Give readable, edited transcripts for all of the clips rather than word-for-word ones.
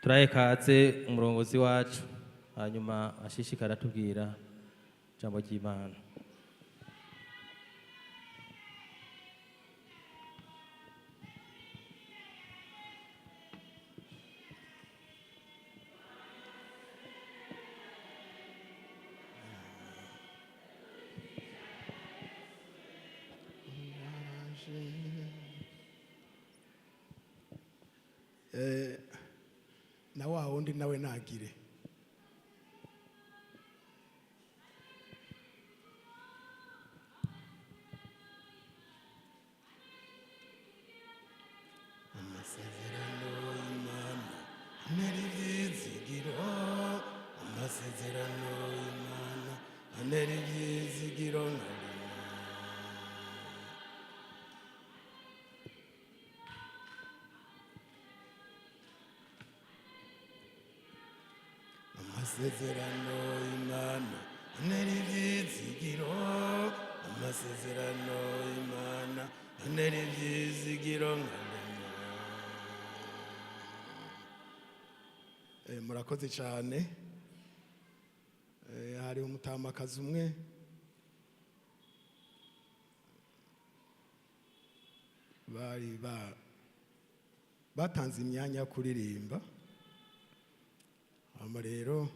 turaye katse umurongozi wacu hanyuma ashishikara tubwira ijambo ry'Imana. Na wa wundi nawe nagire amasezerano y'Imana n'ibyizigiro, amasezerano y'Imana n'ibyizigiro, amasezerano y'Imana n'ibyizigiro, amasezerano y'Imana n'ibyizigiro. Murakoze cyane. Hari umutamakazi umwe bari batanze imyanya yo kuririmba, hama rero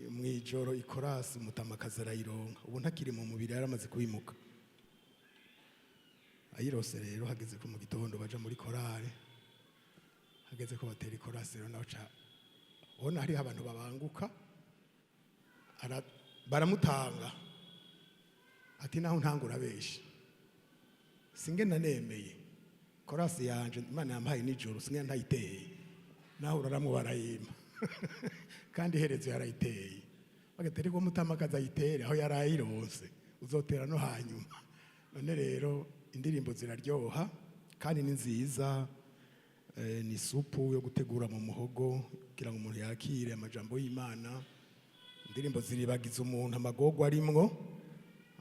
mwijoro ikorasi umutamakazi arayironka, ubu ntakiri mu mubiri yaramaze kubimuka. Ayirose rero hageze ko mu gitondo baja muri korale, hageze ko batera ikorasi rero naho ubona hariho abantu babanguka baramutanga ati naho ntangura benshi singenda nemeye korasi yanje Imana yampaye nijoro singenda ntayiteye naho uraramwe barayima kandi herezo yarayiteye bagatera ko mutamakaza ayitere aho yarayironse uzotera no hanyuma. None rero indirimbo ziraryoha kandi ni nziza, ni supu yo gutegura mu muhogo kugira ngo umuntu yakire amajambo y'Imana. Indirimbo ziribagiza umuntu amagogo arimwo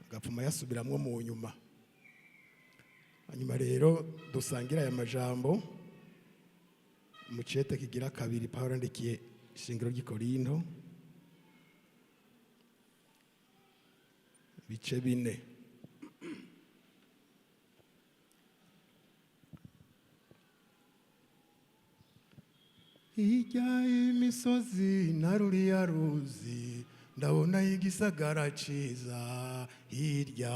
agapfuma yasubiramwo mu nyuma. Hanyuma rero dusangira aya majambo mu cete kigira kabiri Pawulo yandikiye ishingiro ry'Ikorinto bice 4. Hirya y'imisozi na ruriya ruzi ndabona igisagara ciza, hirya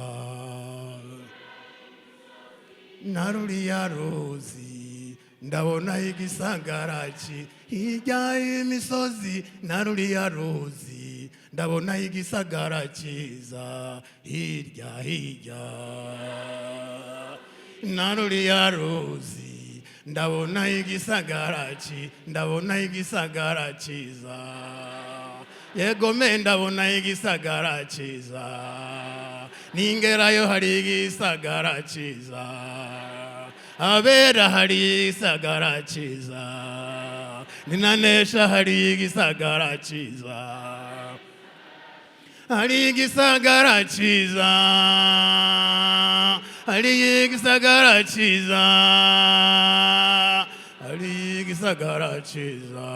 na ruriya ruzi ndabona igisagara ciza, hirya y'imisozi na ruriya ruzi ndabona igisagara ciza, hirya na ruriya ruzi ndabona igisagara ciza, yego me ndabona igisagara ciza, ningerayo hari igisagara ciza, abera hari igisagara ciza, ninanesha hari igisagara ciza, hari igisagara ciza, hari igisagara ciza, hari igisagara ciza,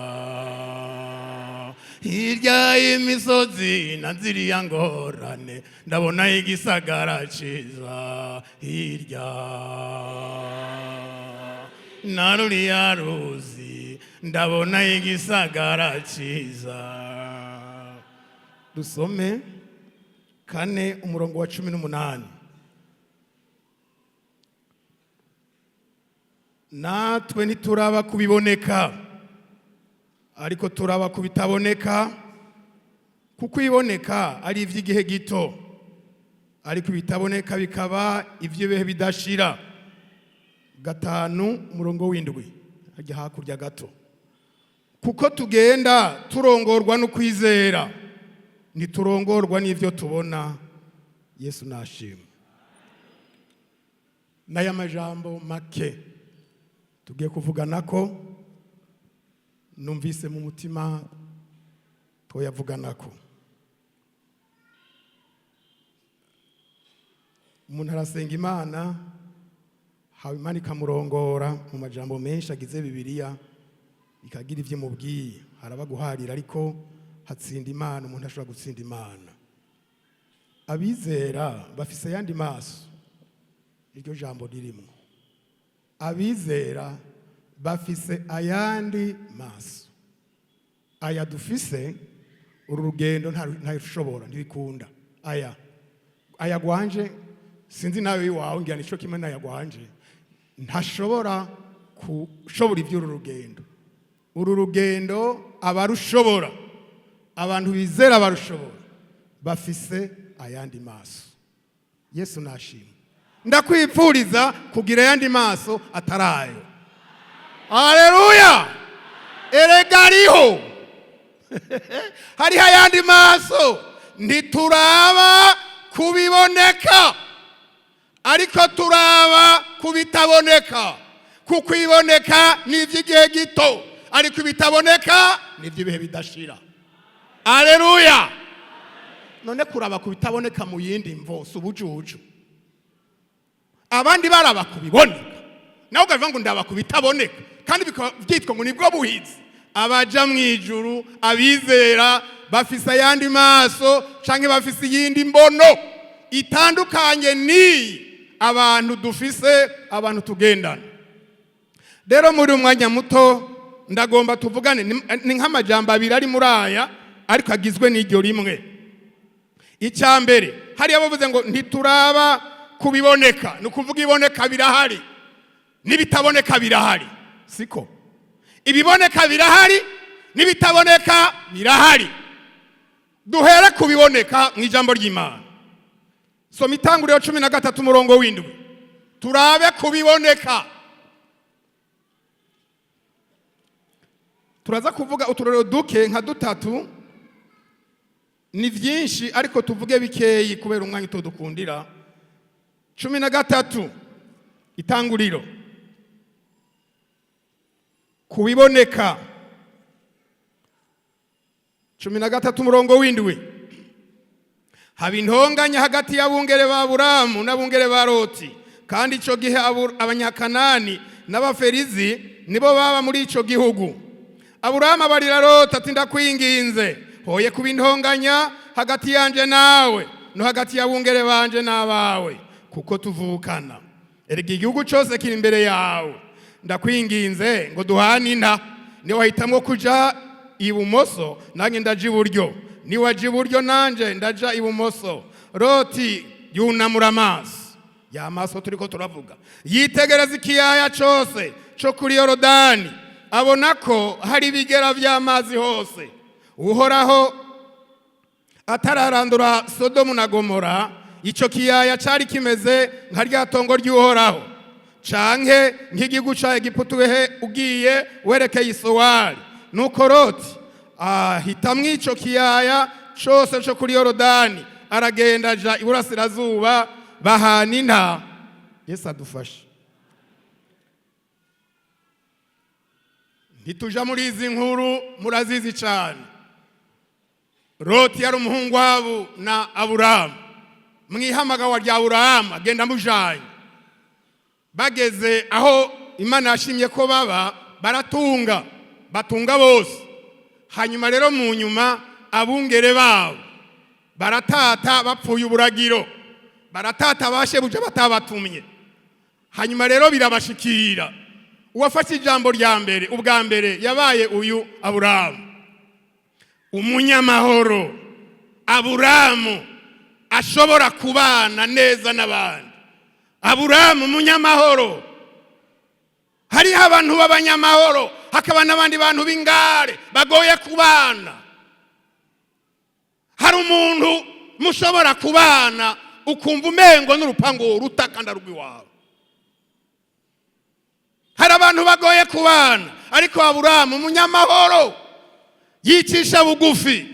hirya y'imisozi na ziriya ngorane ndabona igisagara ciza, hirya na ruriya ruzi ndabona igisagara ciza. Dusome 4 umurongo wa 18. Natwe ntituraba kubiboneka ariko turaba kubitaboneka, kuko iboneka ari ivy'igihe gito ariko ibitaboneka bikaba ivy'ibihe bidashira. 5 umurongo w'7 ajya hakurya gato. Kuko tugenda turongorwa no kwizera ntiturongorwa n'ivyo tubona. Yesu nashimwe. N'aya majambo make tugiye kuvuganako numvise mu mutima twoyavuganako. Umuntu arasenga Imana, hawe Imana ikamurongora mu majambo menshi agize Bibiliya, ikagira ivyo mubwiye, haraba guharira ariko hatsinda Imana, umuntu ashobora gutsinda Imana. Abizera bafise yandi maso, iryo jambo ririmo. Abizera bafise ayandi maso. Aya dufise uru rugendo ntarushobora ntibikunda. Aya gwanje sinzi nawe iwawe ngira nico kimwe n'aya gwanje ntashobora kushobora ivy'uru rugendo. Uru rugendo abarushobora, abantu bizera barushobora, bafise ayandi maso. Yesu nashimwe. Ndakwipfuriza kugira ayandi maso atarayo. Haleluya! Erega ariho. Hariho ayandi maso ntituraba kubiboneka, ariko turaba kubitaboneka. Kukwiboneka ni ivy'igihe gito, ariko ibitaboneka ni ivy'ibihe bidashira. Haleluya! None kuraba kubitaboneka mu yindi mvo subujuju. Abandi baraba kubiboneka, nawe ukavuga ngo ndaba kubitaboneka, kandi byitwa ngo nibwo buhizi. Abaja mwijuru, abizera bafise ayandi maso canke bafise yindi mbono itandukanye ni abantu dufise, abantu tugendana. Rero muri umwanya muto ndagomba tuvugane ni nk'amajambo abiri ari muri aya, ariko agizwe n'iryo rimwe. Icyambere hari abavuze ngo ntituraba kubiboneka, nukuvuga iboneka birahari nibitaboneka birahari. Siko, ibiboneka birahari nibitaboneka birahari. Duhere kubiboneka mu ijambo ry'Imana. Soma Itanguriro 13 umurongo w'7. Turabe kubiboneka. Turaza kuvuga uturero duke nka dutatu, ni vyinshi ariko tuvuge bikeyi kubera umwanya utodukundira. 13 Itanguriro. Kubiboneka. 13 umurongo w'7. Haba intonganya hagati y'abungere ba Aburamu n'abungere ba Loti, kandi ico gihe abanyakanani n'abaferizi nibo baba muri ico gihugu. Aburamu abarira Loti ati ndakwinginze hoye kuba intonganya hagati yanje nawe no hagati y'abungere banje n'abawe, kuko tuvukana. Erega igihugu cyose kiri imbere yawe, ndakwinginze ngo duhane inta. Ni wahitamwo kuja ibumoso nanjye ndaja iburyo, ni waja iburyo nanje ndaja ibumoso. Loti yunamura amaso, ya maso turiko turavuga, yitegereza ikiyaya cyose cyo kuri Yorodani, abona ko hari ibigera by'amazi hose. Uhoraho atararandura Sodomu na Gomora, ico kiyaya cari kimeze nka rya tongo ry'Uhoraho, canke nk'igihugu ca Egiputa ugiye werekeye Isowari. Nuko Loti ahitamwo ico kiyaya cose co kuri Yorodani, aragenda aja iburasirazuba, bahana inta. Yesu adufashe. Ntituja muri izi nkuru, murazizi cyane. Loti yari umuhungu wabo na Aburamu. Mwihamagawa rya Aburamu agenda mujanye. Bageze aho Imana yashimye ko baba, batunga bose. Hanyuma rero mu nyuma abungere babo baratata bapfuye uburagiro, baratata bashebuja batabatumye. Hanyuma rero birabashikira. Uwafashe ijambo rya mbere, ubwa mbere yabaye uyu Aburamu, umunyamahoro. Aburamu ashobora kubana neza n'abandi. Aburamu umunyamahoro. Hariho abantu b'abanyamahoro, hakaba n'abandi bantu b'ingare bagoye kubana. Hari umuntu mushobora kubana ukumva umengo n'urupango rutakanda rw'iwawe. Hari abantu bagoye kubana, ariko Aburamu umunyamahoro yicisha bugufi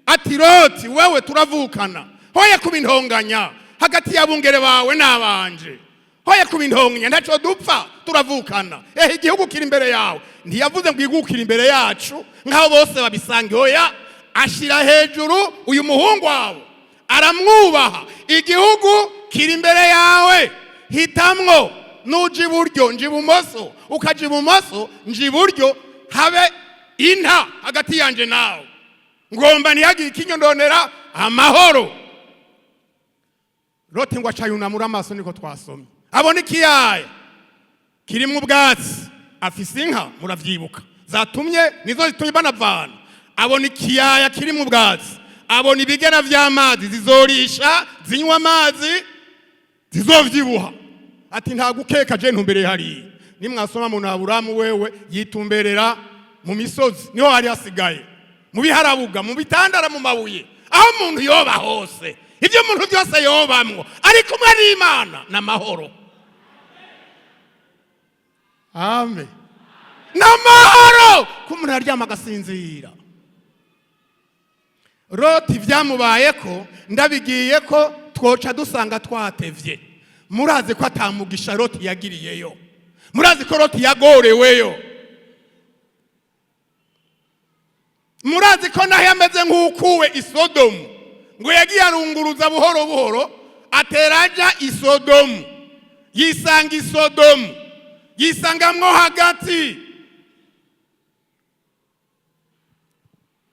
ati Loti wewe turavukana, hoye kuba intonganya hagati y'abungere bawe n'abanje. Hoye kuba intonganya, ntaco dupfa, turavukana. Igihugu kiri imbere yawe. Ntiyavuze ngo igihugu kiri imbere yacu nkaho bose babisange. Hoya, ashira hejuru uyu muhungu wawe, aramwubaha. Igihugu kiri imbere yawe, hitamwo. Nuji iburyo nji ibumoso, ukaja ibumoso nji iburyo. habe inta hagati yanje nawe, ngomba ntihagire ikinyondonera amahoro. Loti ngo acayunamura amaso, niko twasomye, abona ikiyaya kirimo ubwatsi, afise inka muravyibuka zatumye nizo zitumye banavana. Abona ikiyaya kirimo ubwatsi, abona ibigera vy'amazi zizorisha, zinywa amazi, zizovyibuha. Ati nta gukeka je ntumbereye hariya. Nimwasoma mu Aburamu wewe yitumberera mu misozi, niho hari hasigaye, mu biharabuga, mu bitandara, mu mabuye, aho umuntu yoba hose, ibyo umuntu byose yobamwo, ari kumwe n'Imana n'amahoro. Amen. N'amahoro k'umuntu aryama agasinzira. Loti vyamubayeko, ndabigiye ko twoca dusanga twatevye. Murazi ko atamugisha Loti yagiriyeyo, murazi ko Loti yagoreweyo, murazi ko naho yameze nk'ukuwe i Sodomu, ngo yagiye arunguruza buhoro buhoro ateraja i Sodomu, yisanga i Sodomu, yisangamwo hagati.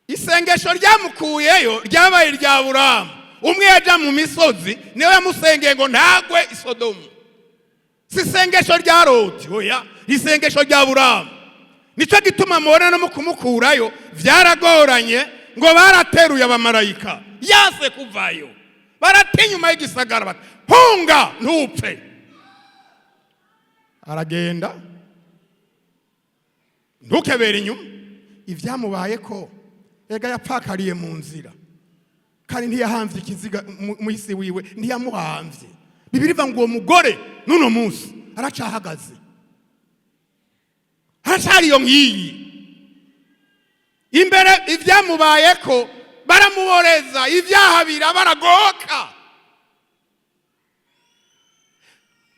Isengesho ryamukuyeyo ryabaye irya Aburamu. Umwe yaja mu misozi niwe yamusengeye ngo ntagwe i Sodomu. Si isengesho rya Loti, oya, isengesho rya Aburamu. Nico gituma mubona no mukumukurayo vyaragoranye, ngo barateruye abamarayika yase kuvayo, baratinyuma y'igisagara bati hunga ntupfe. Aragenda ntukebere inyuma. Ivyamubayeko ega yapfakariye mu nzira, kandi ntiyahamvye ikiziga muhisi wiwe, ntiyamuhamvye. Bibiri bivuga ngo uwo mugore n'uno munsi aracahagaze, aracari iyo ngiyi imbere. Ivyamubayeko baramuboreza, ivyaha baragoka.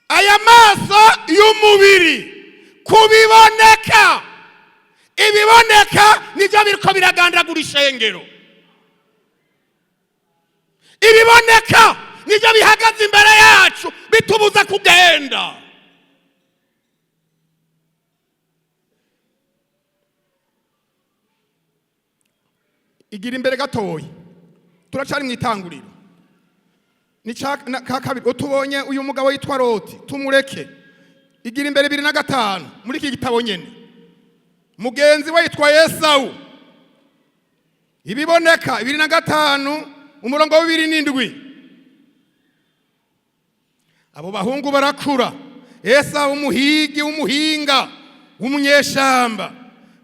Aya maso y'umubiri kubiboneka, ibiboneka nivyo biriko biragandagura ishengero. Ibiboneka nivyo bihagaze imbere yacu bitubuza kugenda. Igira imbere gatoyi, turacari mu itanguriro. Ni ka kabiri utubonye uyu mugabo yitwa Loti, tumureke. Igira imbere 2:5 muri iki gitabo nyene. Mugenzi we yitwa Esawu. Ibiboneka 2:5 umurongo wa 2:7. Abo bahungu barakura. Esawu umuhigi, umuhinga, umunyeshamba.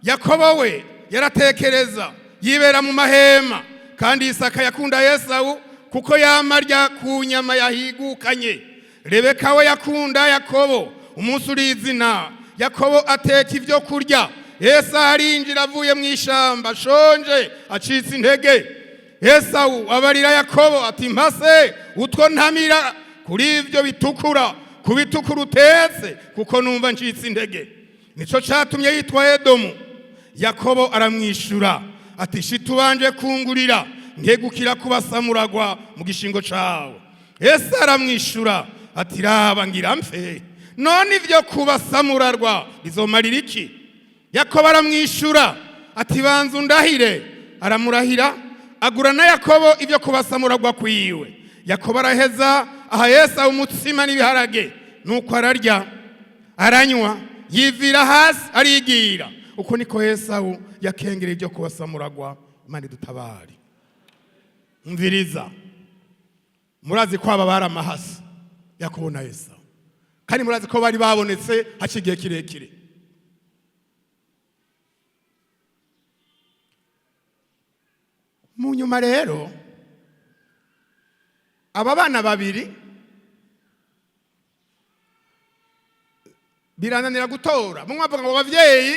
Yakobo we yaratekereza, yibera mu mahema, kandi Isaka yakunda Esawu kuko yamarya ku nyama yahigukanye. Rebeka we yakunda Yakobo. Umunsi urizina, Yakobo ateka ivyo kurya. Esawu arinjira avuye mu ishamba shonje, acitse intege. Esawu abarira Yakobo ati mpase utwo ntamira kuri ivyo bitukura, kubitukura utetse, kuko numva ncitse intege. Nico catumye yitwa Edomu. Yakobo aramwishura ati shitubanje kungurira, nkegukira kubasamuragwa mu gishingo cawe. Esawu aramwishura ati raba ngira mfe, none ivyo kubasamurarwa bizomarira iki? Yakobo aramwishura ati banza undahire. Aramurahira, agura na Yakobo ivyo kubasamuragwa kwiwe. Yakobo araheza aha Esawu umutsima n'ibiharage, nuko ararya, aranywa, yivira hasi arigira. Uko niko Esawu yakengera ivyo kubasamuragwa. Imana dutabari. Mviriza, murazi ko aba bari amahasi Yakobo na Esawu, kandi murazi ko bari babonetse hacigiye kirekire. Mu nyuma rero aba bana babiri birananira gutora. Bamwe bavuga ngo abavyeyi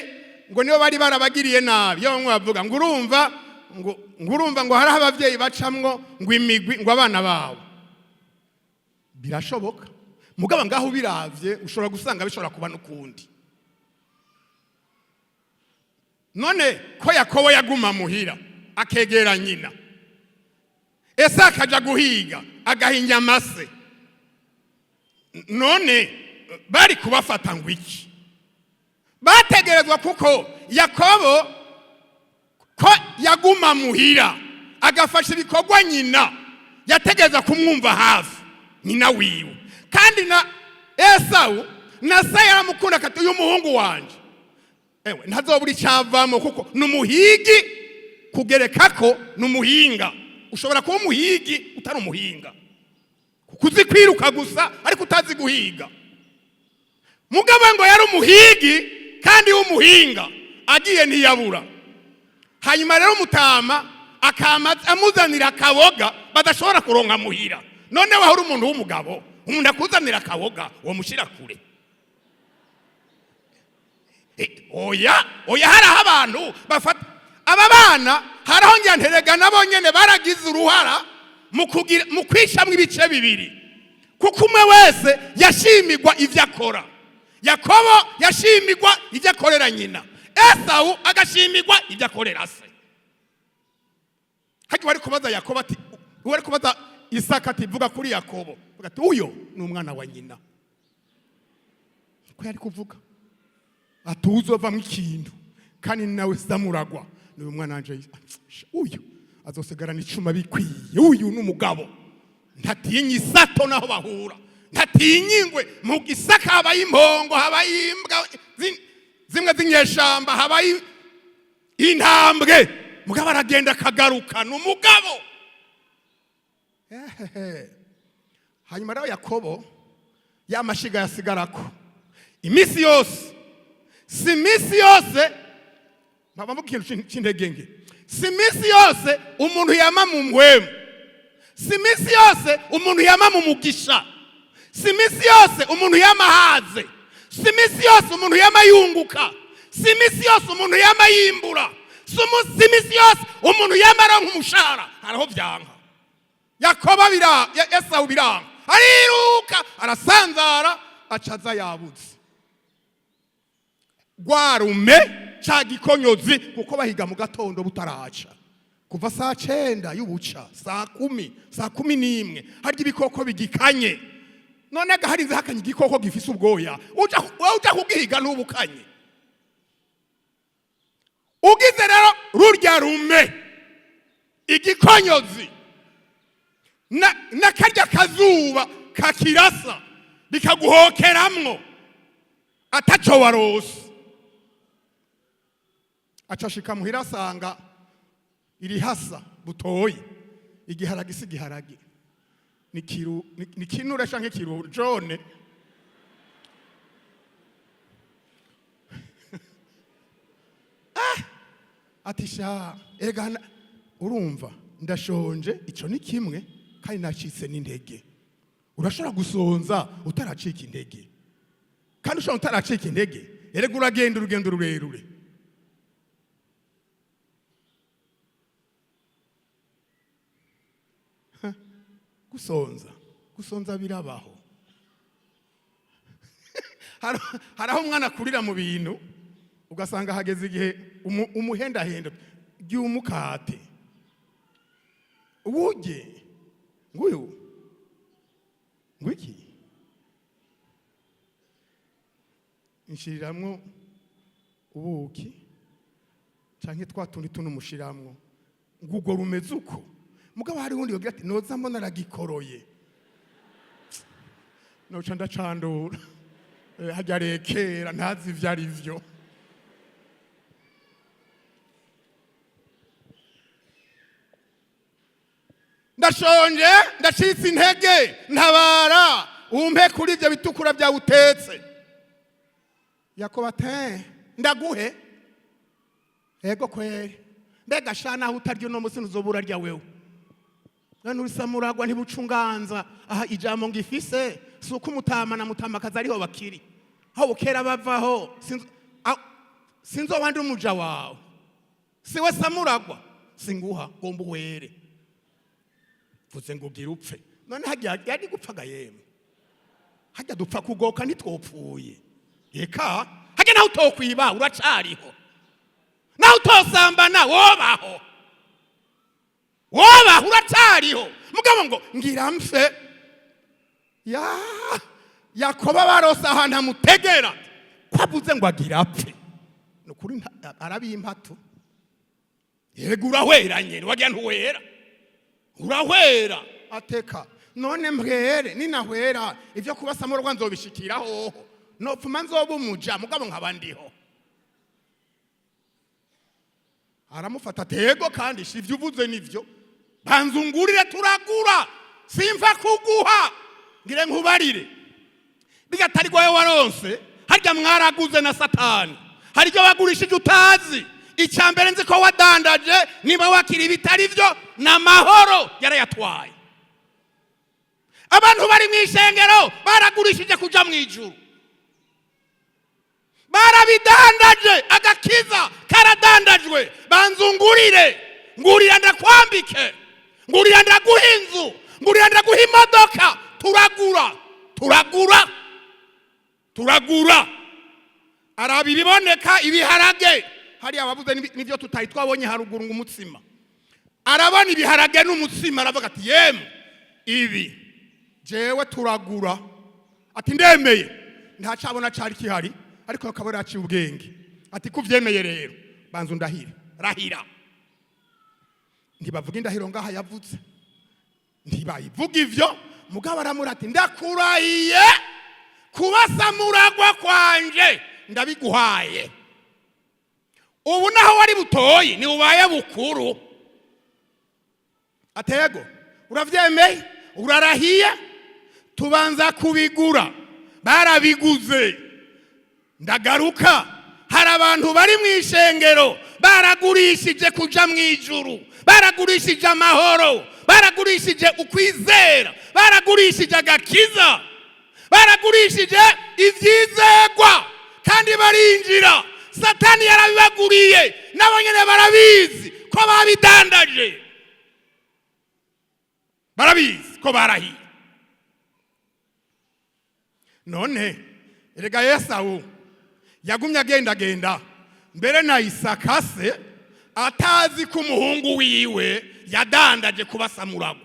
ngo nibo bari barabagiriye nabi. Yo bamwe bavuga ngo urumva ngo hari abavyeyi bacamwo ngo imigwi ngo abana bawo. Birashoboka, mugaba ngaho biravye ushobora gusanga bishobora kuba n'ukundi. None ko Yakobo yaguma muhira akegera nyina, Esawu akaja guhiga agahinya amase, none bari kubafata ngo iki? bategerezwa kuko Yakobo ko yaguma muhira agafasha ibikorwa nyina yategereza kumwumva hafi nyina wiwe kandi na Esau na se yaramukunda kati uyu muhungu wanje ewe ntazobura icavamo kuko numuhigi kugereka ko numuhinga ushobora kuba umuhigi utari umuhinga kuko uzi kwiruka gusa ariko utazi guhiga mugabo ngo yari umuhigi kandi w'umuhinga agiye ntiyabura hanyuma rero Mutama amuzanira akaboga badashobora kuronka muhira none wahora umuntu w'umugabo umuntu akuzanira akaboga uwo mushira kure oya haraho abantu bafata aba bana haraho nyanterega nabo nyene baragize uruhara mu kwishamwa ibice bibiri kuko umwe wese yashimigwa ivyo akora Yakobo yashimigwa ivyo akorera nyina Esau agashimigwa ivyo akorera se haki wari kubaza Yakobo ati wari kubaza Isaka ati vuga kuri Yakobo ati uyo ni umwana wa nyina ko yari kuvuga atuzova mu kintu kandi nawe samuragwa ni umwana wanje uyu azosigarana icuma bikwiye uyu n'umugabo ntatinya isato naho bahura ntatinyingwe mu Gisaka habaye impongo habaye imbwa zimwe zinyeshamba habaye intambwe mugabo aragenda akagaruka n'umugabo hanyuma rero Yakobo yamashiga yasigarako imisi yose si misi yose mpamvu kintu cy'integenge si misi yose umuntu yama mu mwemu si misi yose umuntu yama mu mugisha si misi yose umuntu yamahaze si misi yose umuntu yamayunguka si misi yose umuntu yamayimbura si misi yose umuntu yamara nk'umushara haraho byanka Yakobo Esau biranga ariruka arasanzara acaza yabuze gwarume ca gikonyozi kuko bahiga mu gatondo butaraca kuva saa 9 y'ubuca saa 10 harya ibikoko bigikanye none agaharinze hakanye igikoko gifise ubwoya uja kugihiga n'ubukanye ugize rero rurya rume igikonyozi na karya kazuba kakirasa bikaguhokeramwo ataco warose acashika muhira asanga iri hasa butoyi igiharagi sigiharagi ni kinure canke kiru jone atisha egana urumva ndashonje ico ni kimwe kandi nacitse n'intege urashobora gusonza utaracika intege kandi ushobora utaracika intege erega uragenda urugendo rurerure gusonza birabaho haraho umwana kurira mu bintu ugasanga hageze igihe umuhendahenda by'umukate ubuje nguyu ngwiki inshiramwo ubuki canke twatundi tunumushiramwo ngugo rumeze uko mugabo hari wundi yogira ati noza mbona aragikoroye noca ndacandura hajya rekera ntazi ivyo ari vyo ndashonje ndacitse intege ntabara umpe kuri ivyo bitukura bya utetse Yakobo ati ndaguhe ego kweri mbega shana aho utaryo no musi nuzobura rya wewe none urisamuragwa ntibucunganza aha ijambo ngifise suko Mutama na Mutamakazi ariho bakiri aho bukera bavaho sinzo wandi umuja wawe siwe samuragwa singuha gomba were vuze ngo gira upfe none hajya yari gupfaga yemwe hajya dupfa kugoka nitwopfuye eka hajya naho utokwiba uracariho naho utosambana wobaho uracariho mugabo ngo ngira mfe Yakobo barosa ahantu amutegera ko avuze ngo agira apfe nukuri arabimpatu yego urahweranye wagira ntuwera urahwera ateka none mbwere ninahwera ivyo kubasamurwa nzobishikiraho nopfuma nzobumuja mugabo nkabandiho aramufata tego kandi shivyo uvuze nivyo banzungurire turagura simva kuguha ngire nkubarire bigatari gwawe waronse harya mwaraguze na Satani haryo bagurishije utazi icyambere nzi ko wadandaje niba wakiri ibitari byo na mahoro yarayatwaye abantu bari mwishengero baragurishije kuja mwijuru barabidandaje agakiza karadandajwe banzungurire ngurira ndakwambike ngurira ndaguhinzu ngurira ndaguha imodoka turagura arabi biboneka ibiharage hari ababuze nivyo tutayi twabonye haruguru ngumutsima arabona ibiharage n'umutsima aravuga ati yemwe ibi jewe turagura ati ndemeye ntacabona cari kihari ariko akabora aciye ubwenge ati kuvyemeye rero banzu ndahira rahira ntibavuga indahiro ngaha yavutse ntibayivuga ivyo mugabo aramura ati ndakurahiye kubasamuragwa kwanje ndabiguhaye ubu naho wari butoyi ni ubaye bukuru atego uravyemeye urarahiye tubanza kubigura barabiguze ndagaruka hari abantu bari mwishengero baragurishije kuja mwijuru baragurishije amahoro baragurishije ukwizera baragurishije agakiza baragurishije ivyizegwa kandi barinjira Satani yarabibaguriye nabo nyene barabizi ko babidandaje barabizi ko barahiye none erega Yesawu yagumye agenda mbere na Isaka se atazi ko umuhungu wiwe yadandaje kubasamurago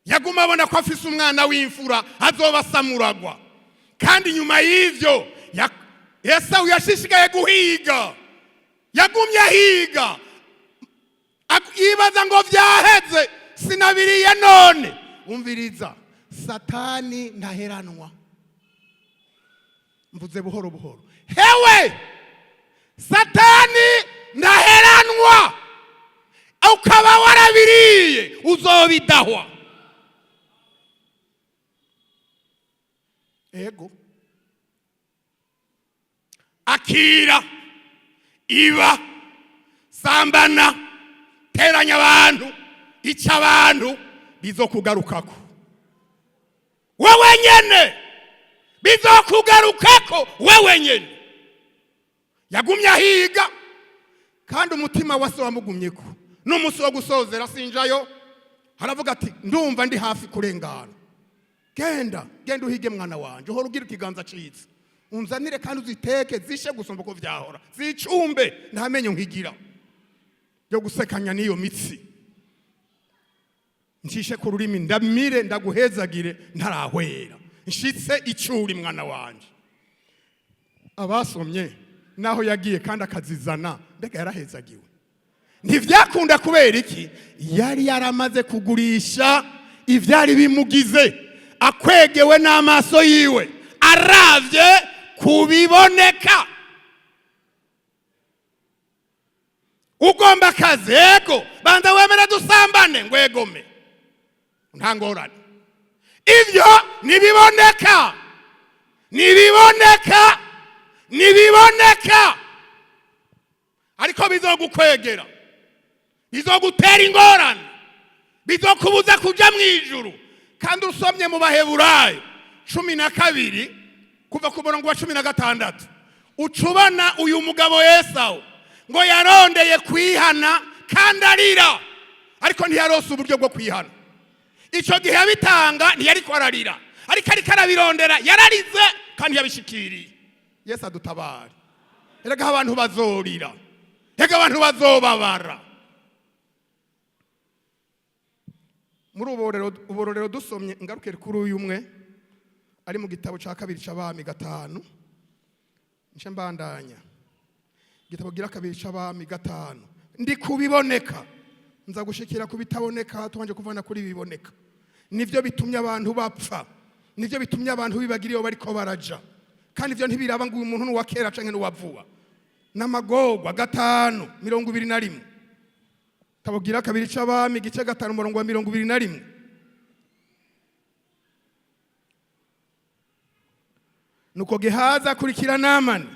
yaguma abona ko afise umwana w'imfura azobasamuragwa kandi nyuma y'ivyo Yesawu yashishikaye guhiga yagumye ahiga yibaza ngo vyaheze sinabiriye none umviriza Satani ntaheranwa mvuze buhoro buhoro hewe Satani ntaheranwa ukaba warabiriye uzobidahwa ego akira iba sambana teranya abantu ica abantu bizokugarukako wewe nyene bizokugarukako wewe nyene yagumye ahiga kandi umutima wase wamugumyeko n'umusi wo gusozera sinjayo haravuga ati ndumva ndi hafi kurengana genda uhige mwana wanje uhora ugira ikiganza citse unzanire kandi uziteke zishe gusomba ko vyahora zicumbe ntamenye nkigira yo gusekanya niyo mitsi ncishe ku rurimi ndamire ndaguhezagire ntarahwera nshitse icuri mwana wanje abasomye naho yagiye kandi akazizana mbega yarahezagiwe ntivyakunda kubera iki yari yaramaze kugurisha ivyari bimugize akwegewe n'amaso yiwe aravye kubiboneka ugomba kazego banza wemera dusambane ngwegome ntangorane ivyo nibiboneka ariko bizogukwegera bizogutera ingorane bizokubuza kuja mwijuru kandi usomye mu Baheburayo 12 kuva ku murongo wa 16 ucubana uyu mugabo Yesawu ngo yarondeye kwihana kandi arira ariko ntiyarose uburyo bwo kwihana ico gihe abitanga ntiyari kwararira ariko arabirondera yararize kandi yabishikiriye Yesu adutabare erega abantu bazorira erega abantu bazobabara muri uborero dusomye ngarukere kuri uyu umwe ari mu gitabo cya kabiri cy'abami 5 nce mbandanya igitabo gira kabiri cy'abami 5 ndi kubiboneka nza gushikira kubitaboneka tubanje kuvana kuri biboneka nivyo bitumye abantu bapfa nivyo bitumye abantu bibagiriye bariko baraja kandi ivyo ntibiraba ngo umuntu n'uwa kera canke n'uwavuba n'amagorwa 5:21 tabogira kabiri c'abami gice 5:21 nuko Gehazi akurikira Namani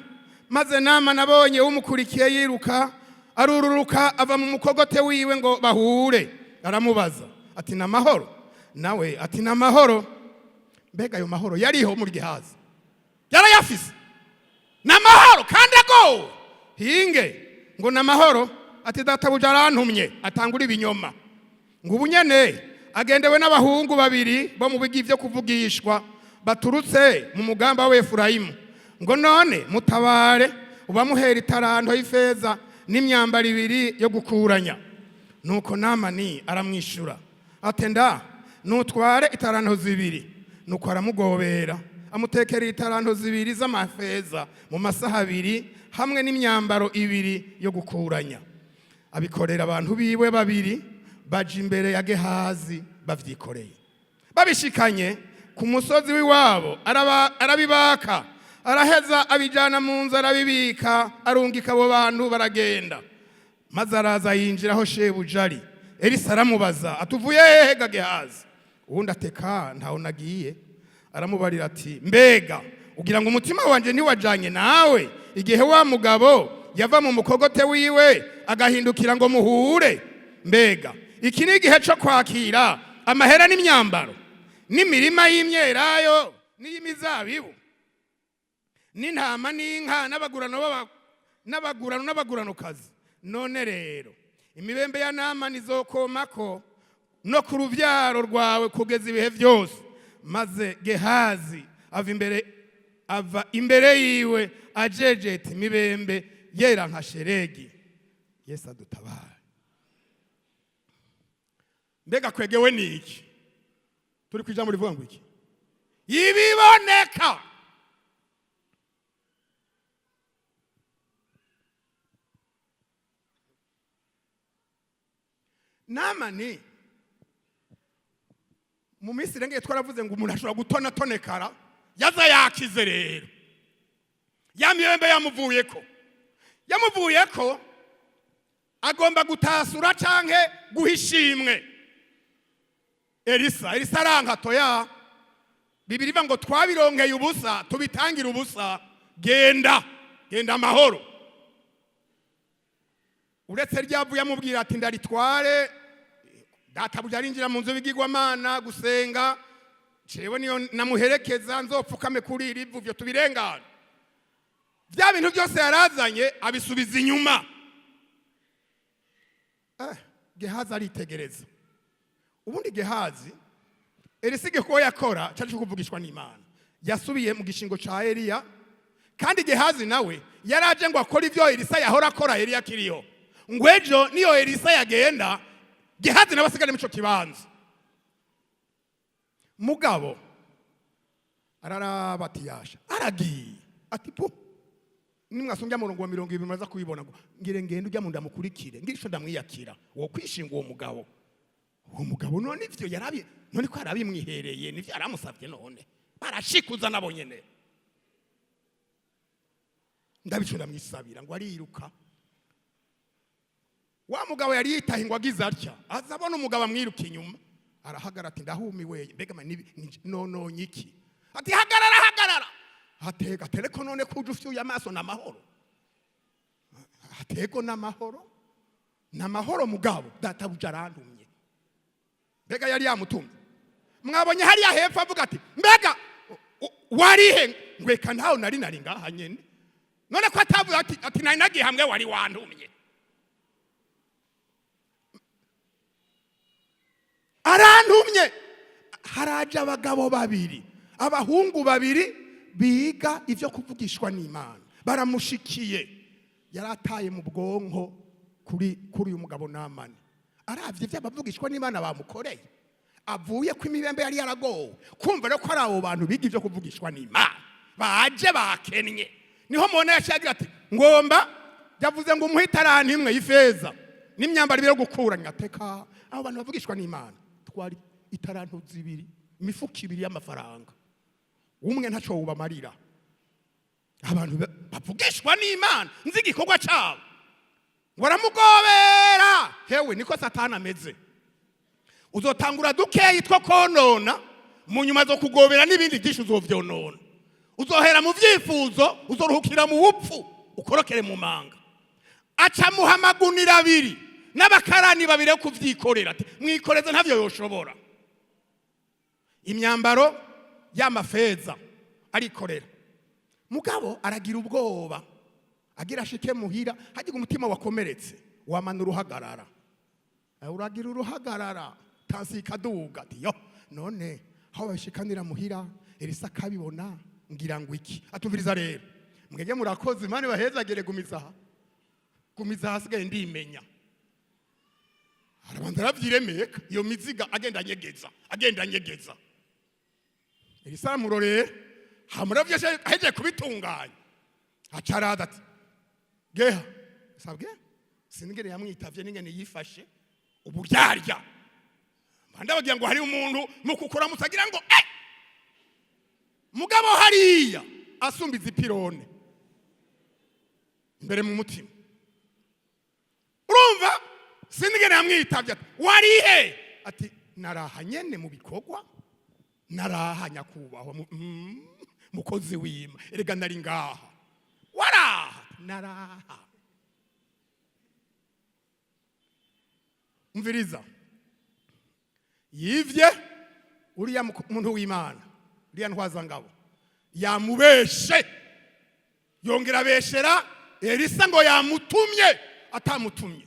maze Namani abonye umukurikiye yiruka arururuka ava mu mukogote wiwe ngo bahure aramubaza ati na mahoro nawe ati na mahoro mbega ayo mahoro yariho muri Gehazi yarayafise na mahoro kandi ago hinge ngo na mahoro ati databuja arantumye atangura ibinyoma ngo ubunyene agendewe n'abahungu babiri bo mu bigi byo kuvugishwa baturutse mu mugamba wa Efurayimu ngo none mutabare ubamuhera itaranto y'ifeza n'imyambaro 2 yo gukuranya nuko Namani aramwishura atenda nutware itaranto 2 nuko aramugobera amutekera itaranto 2 z'amafeza mu masaha 2 hamwe n'imyambaro 2 yo gukuranya abikorera abantu biwe babiri baje imbere ya Gehazi bavyikoreye babishikanye ku musozi w'iwabo arabibaka araheza abijana mu nzu arabibika arungika abo bantu baragenda maze araza yinjiraho shebujari Elisa aramubaza atuvuye hehe ga Gehazi ubundi ateka ntaho nagiye aramubarira ati mbega ugira ngo umutima wanje ntiwajanye nawe igihe wa mugabo yava mu mukogote wiwe agahindukira ngo muhure mbega iki ni igihe cyo kwakira amahera n'imyambaro n'imirima y'imyelayo n'imizabibu n'intama n'inka n'abaguranokazi none rero imibembe ya Namani izokomako no ku ruvyaro rwawe kugeza ibihe byose maze Gehazi ava imbere yiwe ajejeta imibembe yera nka sheregi Yesu adutabara mbega kwegewe niki turi kwijambo rivuga ngo iki ibiboneka Namani mu minsi irengeye twaravuze ngo umuntu ashobora gutonatonekara yaza yakize rero ya mibembe yamuvuyeko agomba gutasura canke guhishimwe Elisa aranka toya Bibiri ivuga ngo twabironkeye ubusa tubitangira ubusa genda amahoro uretse ryavuye amubwira ati ndaritware databuja arinjira mu nzu bigirwamana gusenga cewe niyo namuherekeza nzopfukame kuri irivu byo tubirengana bya bintu byose yarazanye abisubiza inyuma Gehazi aritegereza ubundi Gehazi Elisige ko yakora cyaje kuvugishwa n'Imana yasubiye mu gishingo ca Eliya kandi Gehazi nawe yaraje ngo akora ivyo Elisa yahora akora Eliya kiriyo ngwejo niyo Elisa yagenda Gehazi nabasigane mico kibanza mugabo araraba tiyasha aragiye ati po nimwasumbya murongo wa 20 maza kubibona ngo ngire ngende ujya mu ndamukurikire ngisho ndamwiyakira wo kwishinga uwo mugabo none ivyo yarabi none ko arabimwihereye nivyo aramusavye none barashikuza nabo nyene ndabicura mwisabira ngo ariruka wa mugabo yari yitahingwa gizatya azabona umugabo amwiruka inyuma arahagara ati ndahumiwe mbega no nyiki ati hagarara hatega teleko none kuje ufyuye amaso n'amahoro hatego n'amahoro mugabo databuja arandumye mbega yari yamutumye mwabonye hari ya hepfo avuga ati mbega warihe ngweka ntaho nari ngaha nyene none ko atavuye ati nari nagiye hamwe wari wandumye arantumye haraje abagabo babiri abahungu babiri biga ivyo kuvugishwa n'Imana baramushikiye yarataye mu bwonko kuri uyu mugabo Namani aravye ivyo abavugishwa n'Imana bamukoreye avuye ko imibembe yari yaragowe kumva rero ko ari abo bantu biga ibyo kuvugishwa n'Imana baje bakennye niho mubona yashagira ati ngomba yavuze ngo umuhe italanto imwe y'ifeza n'imyambaro yo gukuranya teka abo bantu bavugishwa n'Imana twari italanto zibiri imifuka ibiri y'amafaranga umwe ntaco ubamarira abantu bavugishwa n'Imana nzi igikorwa cyabo waramugobera hewe niko Satani ameze uzotangura dukeyi two konona mu nyuma zo kugobera n'ibindi byinshi uzovyonona uzohera mu vyifuzo uzoruhukira mu bupfu ukorokere mu manga aca muhamagunira abiri n'abakarani babiri kuvyikorera ati mwikoreze ntavyo yoshobora imyambaro y'amafeza arikorera mugabo aragira ubwoba agira shike muhira hagiga umutima wakomeretse wamana uruhagarara uragira uruhagarara tansi kaduga yo none aho bashikanira muhira Elisa kabibona ngira ngo iki atumviriza rero mwege murakoze Imana bahezagere gumizaha hasigaye ndimenya arabanza aravyiremeka iyo miziga agenda nyegeza Elisa murorere hamuravye heje kubitunganya acarada ati geha sabwe sinigere yamwitavye n'ingene yifashe uburyarya banda bagira ngo hari umuntu mukukora mutagira ngo mugabo hariya asumbiza ipirone imbere mu mutima urumva sinigere yamwitavye warihe ati naraha nyene mu bikorwa naraha nyakubahwa mukozi w'Imana erega nari ngaha waraha naraha umviriza yivye uriya muntu w'Imana uriya ntwaza ngabo yamubeshe yongera beshera Elisa ngo yamutumye atamutumye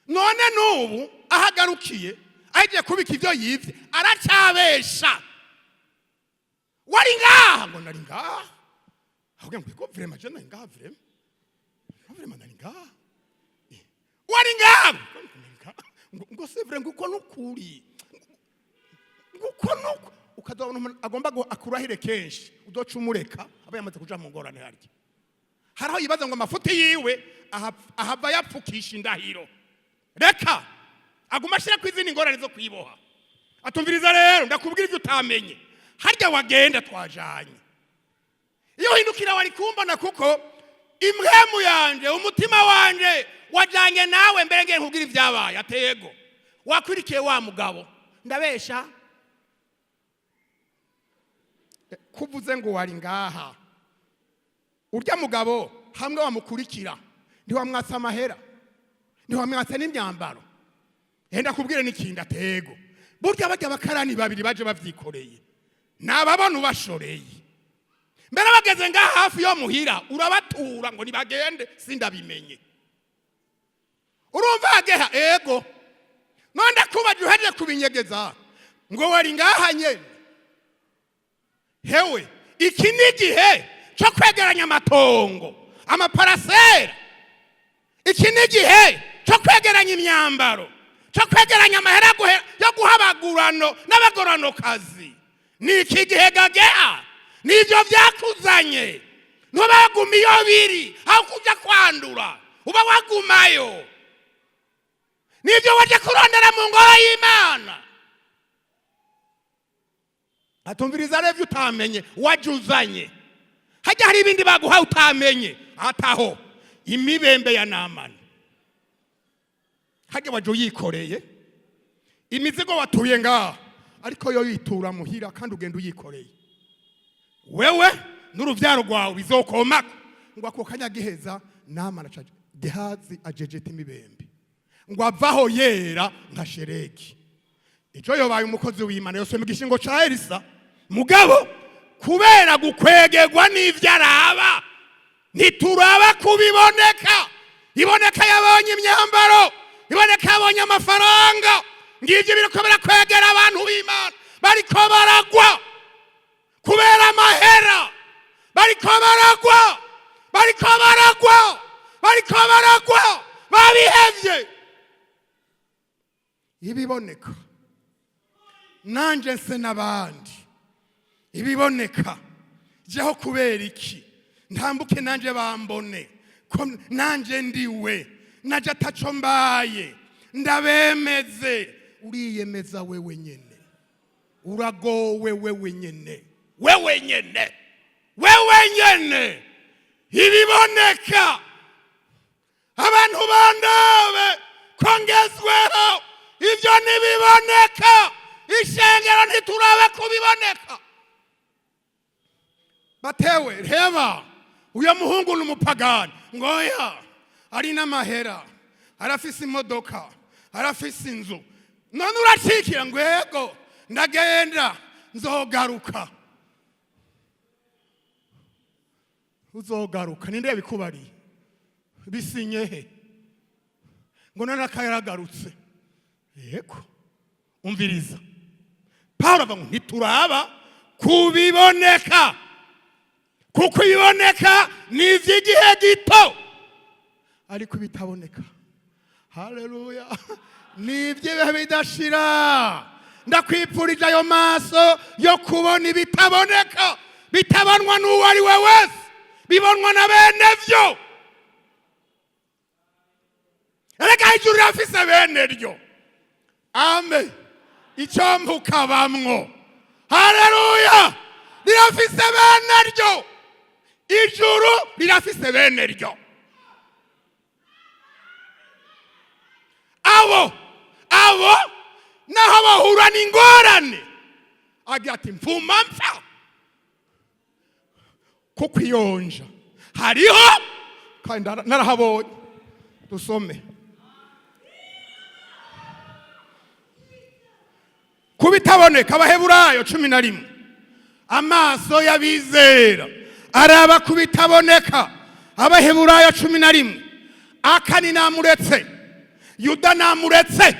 none nubu ahagarukiye aje kubika ivyo yivye aracyabesha wari ngaha ngo nari ngaha ahubwo ngo ko vraiment je nari ngaha vraiment nari ngaha wari ngaha ngo c'est vrai ngo ko nukuri ngo nuko ukazabona agomba akurahire kenshi udocumureka aba yamaze kuja mu ngorane harya haraho yibaza ngo amafuti yiwe ahava yapfukisha indahiro reka aguma ashira kwizindi ngorane zo kwiboha atumviriza rero ndakubwira ivyo utamenye harya wagenda twajanye iyo hindukira wari kumbona kuko imwemu yanje umutima wanje wajanye nawe mbere ngiye nkubwira ivyabaye atego wakwirikiye wa mugabo ndabesha kuvuze ngo wari ngaha urya mugabo hamwe wamukurikira ntiwamwatsa amahera ntiwamwatsa n'imyambaro enda kubwire n'ikindi atego burya bajya bakarani babiri baje bavyikoreye nababona ubashoreye mbere bageze ngaha hafi yo muhira urabatura ngo nibagende sindabimenye urumva ageha ego nonde kubaje uheje kubinyegeza ngo wari ngaha nyene hewe iki ni igihe cyo kwegeranya amatongo amaparasera iki ni igihe cyo kwegeranya imyambaro cyo kwegeranya amahera yo guhabagurano n'abagoranokazi ni iki gihe gageha nivyo vyakuzanye ntubaguma iyo biri aho kuja kwandura uba wagumayo nivyo waje kurondera mu ngoro y'Imana atumviriza revyo utamenye wajuzanye hajya hari ibindi baguha utamenye ataho imibembe ya Namani hajya waje uyikoreye imizigo watuye ngaha ariko yo yitura muhira kandi ugenda uyikoreye wewe n'uruvyaro rwawe bizokomaka ngo ako kanya giheza Namani acaje Gehazi ajejeta imibembe ngo avaho yera nka shereki ico yobaye umukozi w'Imana yose mu gishingo ca Elisa mugabo kubera gukwegerwa n'ivyo araba ntituraba kubiboneka iboneka yabonye imyambaro iboneka yabonye amafaranga ngivyo biriko birakwegera abantu b'Imana bariko baragwa kubera amahera bariko baragwa babihevye ibiboneka nanje nse n'abandi ibiboneka jeho kubera iki ntambuke nanje bambone ko nanje ndiwe naje ataco mbaye ndabemeze uriyemeza wewe nyene uragowe wewe nyene ibiboneka abantu bandabe kongezweho ivyo nibiboneka ishengero ntiturabe kubiboneka batewe reba uyo muhungu n'umupagani ngoya ari n'amahera arafise imodoka arafise inzu none uracikira ngo yego ndagenda nzogaruka uzogaruka ninde bikubari bisinye he ngo none akayaragarutse yego umviriza Paulo avuga ngo ntituraba kubiboneka kuko ibiboneka ni ivy'igihe gito ariko bitaboneka haleluya ni ivy'ibihe bidashira ndakwipfurije ayo maso yo kubona ibitaboneka bitabonwa n'uwo ari we wese bibonwa na bene vyo erega ijuru rirafise bene ryo amen icyo mukabamwo haleluya rirafise bene ryo ijuru rirafise bene ryo abo naho bahura n'ingorane agira ati mvuma mpfa kuko iyonja hariho kandi narahabonye dusome kubitaboneka abaheburayo 11 amaso y'abizera araba kubitaboneka abaheburayo 11 akani namuretse yuda namuretse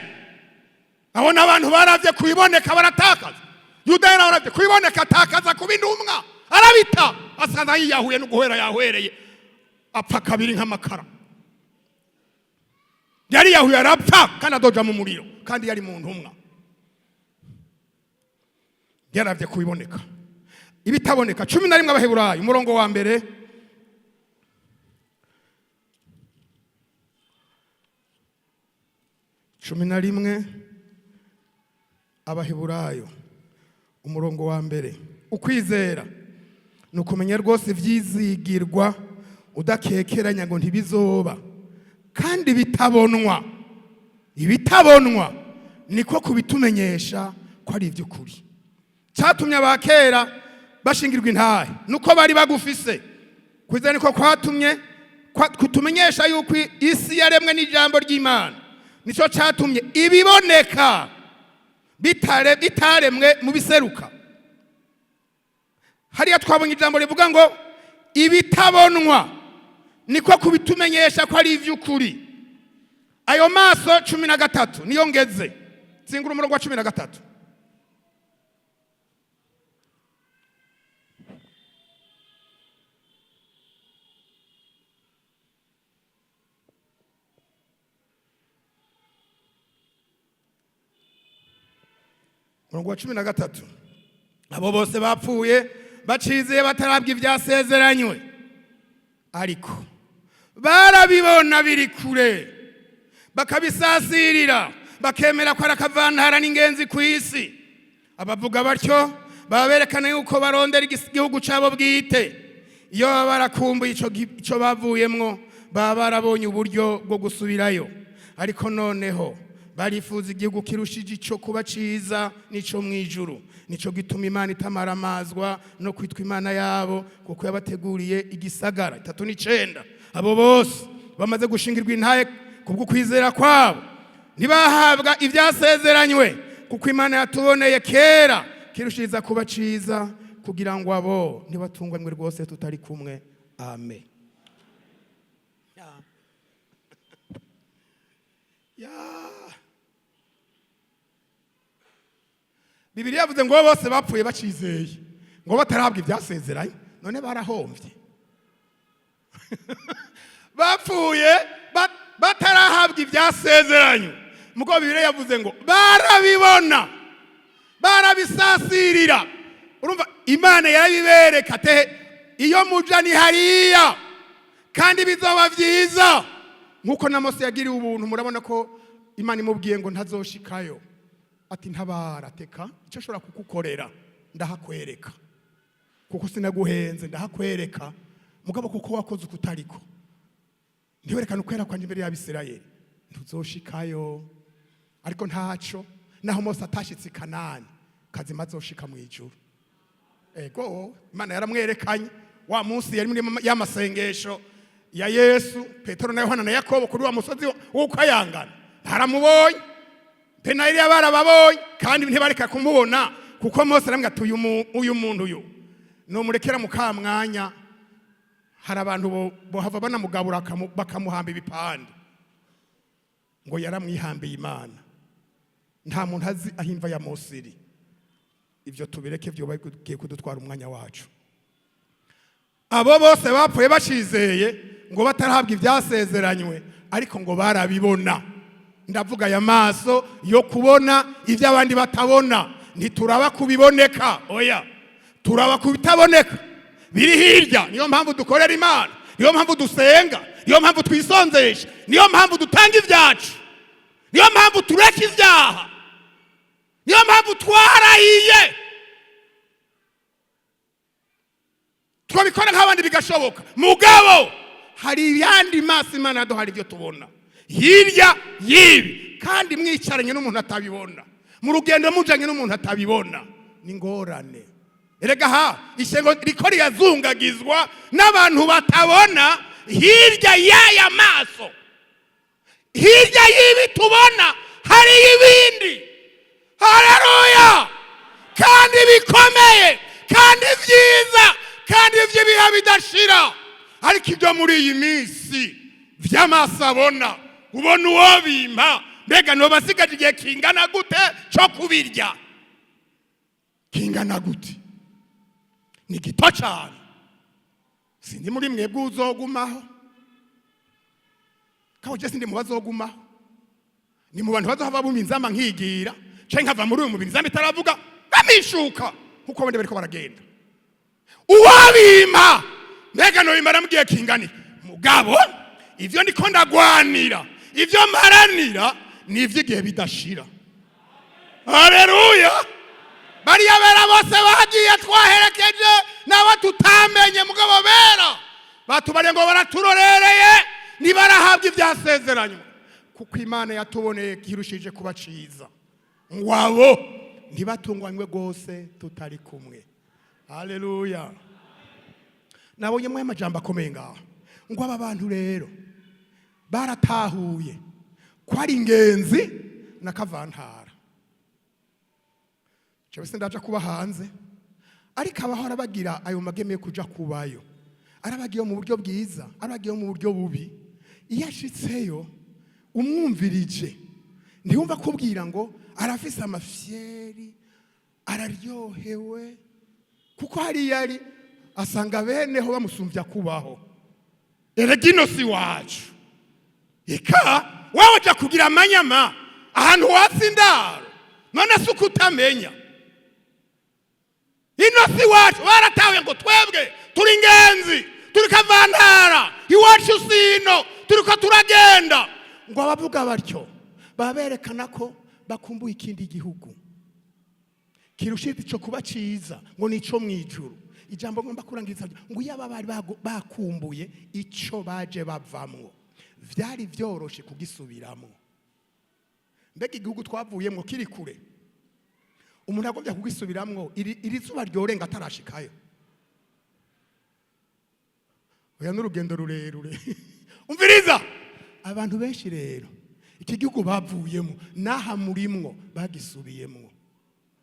abona abantu baravye kubiboneka baratakaza yuda yaravye kubiboneka atakaza kubindumwa arabita asaza yiyahuye no guhera yahwereye apfa kabiri nk'amakara yari yahuye arapfa kandi adoja mu muriro kandi yari mu ntumwa yaravye kubiboneka ibitaboneka 11 abaheburayo umurongo wa mbere cumi na rimwe abaheburayo umurongo wa mbere ukwizera nukumenya rwose ivyizigirwa udakekeranya ngo ntibizoba kandi bitabonwa ibitabonwa niko kubitumenyesha ko ari ivy'ukuri cyatumye abakera bashingirwa intahe nuko bari bagufise kwizera niko kwatumye kutumenyesha yuko isi yaremwe n'ijambo ry'Imana nico cyatumye ibiboneka bitaremwe mu biseruka hariya twabonye ijambo rivuga ngo ibitabonwa niko kubitumenyesha ko ari ivy'ukuri ayo maso 13 niyo ngeze singura umurongo wa 13 umurongo wa 13 abo bose bapfuye bacizeye batarabwa ivyasezeranywe ariko barabibona biri kure bakabisasirira bakemera ko arakavantara n'ingenzi ku isi abavuga batyo baberekana yuko barondera igihugu cabo bwite iyo barakumbuye ico bavuyemwo barabonye uburyo bwo gusubirayo ariko noneho barifuza igihugu kirushije ico kuba ciza nico mwijuru nico gituma Imana itamaramazwa no kwitwa Imana yabo kuko yabateguriye igisagara 39 abo bose bamaze gushingirwa intaye kubwo kwizera kwabo ntibahabwa ivyasezeranywe kuko Imana yatuboneye kera kirushiriza kuba ciza kugira ngo abo ntibatunganywe rwose tutari kumwe amen Bibiliya yavuze ngo bose bapfuye bacizeye ngo batarabwa ivyasezeranye none barahomvye bapfuye batarahabwa ivyasezeranye mugo Bibiliya yavuze ngo barabibona barabisasirira. Urumva Imana yarabibereka ate iyo muja ni hariya kandi bizoba vyiza. Nkuko na Mose yagiriye ubuntu, murabona ko Imana imubwiye ngo ntazoshikayo, ati ntabara teka icyo ashobora kukukorera ndahakwereka, kuko sinaguhenze ndahakwereka, mugabo kuko wakoze ukutariko ntiwerekana ukwera kwanje imbere y'Abisirayeli ntuzoshikayo. Ariko ntaco, naho Mose atashitse Kanani kazima azoshika mu ijuru. Ego Imana yaramwerekanye wa munsi yari muri y'amasengesho ya Yesu, Petero na Yohana na Yakobo kuri wa musozi wo kwayangana, ntaramubonye penayiri yabarababonye kandi ntibareka kumubona, kuko Mose aramwe ati uyu muntu uyu no murekera mukamwanya, hari abantu bohava banamugabura bakamuhamba ibipande, ngo yaramwihambiye Imana. Nta muntu azi ahimva ya Mose iri. Ibyo tubireke byo bagiye kudutwara umwanya wacu. Abo bose bapfuye bacizeye ngo batarahabwa ibyasezeranywe, ariko ngo barabibona. Ndavuga ya maso yo kubona ibyo abandi batabona. Ntituraba kubiboneka, oya turaba kubitaboneka biri hirya. Niyo mpamvu dukorera Imana, niyo mpamvu dusenga, niyo mpamvu twisonzesha, niyo mpamvu dutanga ibyacu, niyo mpamvu tureka ibyaha, niyo mpamvu twarahiye twabikora nk'abandi bigashoboka. Mugabo hari yandi maso Imana yaduhaye ibyo tubona hirya yibi, kandi mwicaranye n'umuntu atabibona, mu rugendo mujanye n'umuntu atabibona, ni ngorane. Erega ishengo riko riyazungagizwa n'abantu batabona hirya y'aya maso. Hirya y'ibi tubona hari ibindi, haleluya, kandi bikomeye kandi vyiza kandi vy'ibiha bidashira. Ariko ibyo muri iyi minsi vy'amaso abona, ubona uwo bimpa, mbega no basigaje igihe kingana gute cyo kubirya? Kingana gute? Ni gito cyane. Sindi muri mwebwe uzogumaho, kaho je sindi mu bazogumaho, ni mu bantu bazohava buminzama nkigira cyo nkava muri uyu mubiri nzamba itaravuga bamishuka kuko bande bariko baragenda. Uwabima mbega no bimara mugiye kingani, mugabo ivyo ndiko ndagwanira, ivyo maranira ni ivy'igihe bidashira. Haleluya. Bariya bera bose bagiye twaherekeje nabo tutamenye, mugabo bera batubare ngo baraturorereye nibarahabwa ibyasezeranywe, kuko Imana yatuboneye kirushije kuba ciza, ngwabo ntibatungwanywe gose tutari kumwe. Haleluya. Nabonye mwe amajambo akomeye ngaho ngo aba bantu rero baratahuye ko ari ingenzi na kavantara. Cyose ndaje kuba hanze, ariko abahora bagira ayo mageme kuja kubayo, arabagiye mu buryo bwiza, arabagiye mu buryo bubi. Iyo ashitseyo umwumvirije ntiyumva kubwira ngo arafise amafyeri araryohewe, kuko hari yari asanga beneho bamusumvya kubaho. Erega si wacu eka wawe ja kugira amanyama ahantu watsindaro, none suko utamenya. Si wacu baratawe ngo twebwe turi ingenzi, turi kavantara, iwacu sino turiko turagenda. Ngo abavuga batyo baberekana ko bakumbuye ikindi gihugu kirushije cyo kuba ciza, ngo nico mwijuru. Ijambo ngomba kurangiza ngo yaba bari bakumbuye ico baje bavamwo, vyari vyoroshe kugisubiramo. Mbega igihugu twavuyemwo kiri kure, umuntu agombye kugisubiramwo iri zuba ryorenga atarashikayo. Oya n'urugendo rurerure. Umviriza abantu benshi rero iki gihugu bavuyemo naha murimwo bagisubiyemwo,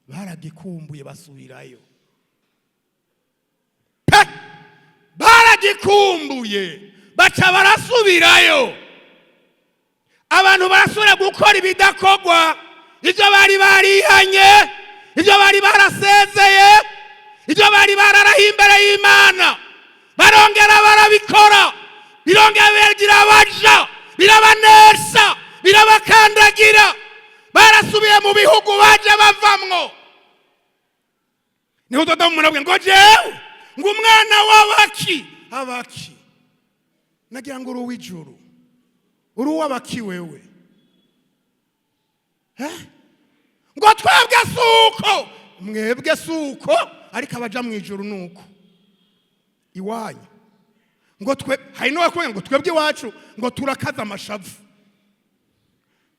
baragikumbuye basubirayo. Baragikumbuye baca barasubirayo. Abantu barasubira gukora ibidakogwa, ivyo bari barihanye, ivyo bari barasezeye, ivyo bari bararahiye imbere y'Imana, barongera barabikora, birongera bigira baja, birabanesha, birabakandagira. Barasubiye mu bihugu baje bavamwo, niho uzoda umuntu abwira ngo jewe ngo umwana abaki nagira ngo uri uw'ijuru uri uw'abaki wewe ngo twebwe suko mwebwe suko ariko abaja mu ijuru nuko iwanyu ngo hari n'uwakubwira ngo twebwe iwacu ngo turakaza amashavu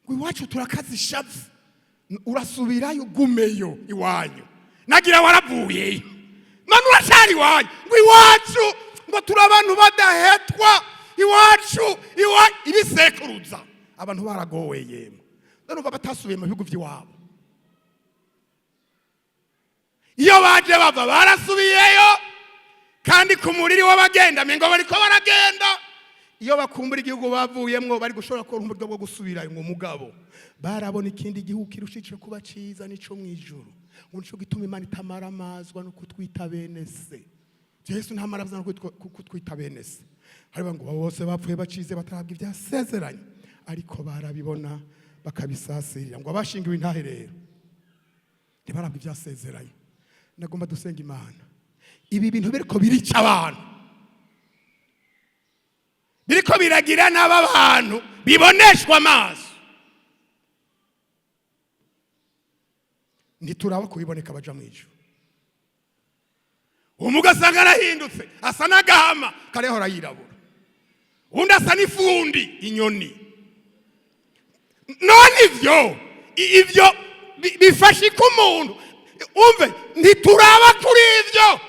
ngo iwacu turakaza ishavu urasubirayo ugumeyo iwanyu nagira waravuyeyo none uracari iwanyu ngo iwacu ngo turi abantu badahetwa iwacu ibisekuruza abantu baragowe yemwe none uva batasubiye mu bihugu by'iwabo iyo baje bava barasubiyeyo kandi ku muriri w'abagenda ngo bariko baragenda iyo bakumbura igihugu bavuyemwo bari gushobora gukora uburyo bwo gusubirayo ngo mugabo barabona ikindi gihugu kirushije kuba ciza nico mwijuru ngo nico gituma Imana itamaramazwa no kutwita bene se Yesu ntamaramazwa no kutwita bene se hari ngo bose bapfuye bacize batarabwa ibyasezeranye ariko barabibona bakabisasirira ngo abashingiwe intahe rero ntibarabwa ibyasezeranye nagomba dusenga Imana ibi bintu biriko birica abantu biriko biragira n'aba bantu biboneshwa amaso ntituraba kubiboneka baja mu ijuru umugasanga arahindutse asa n'agahama karehora yirabura undi asa n'ifundi inyoni none ivyo bifashe ku muntu umve ntituraba kuri ivyo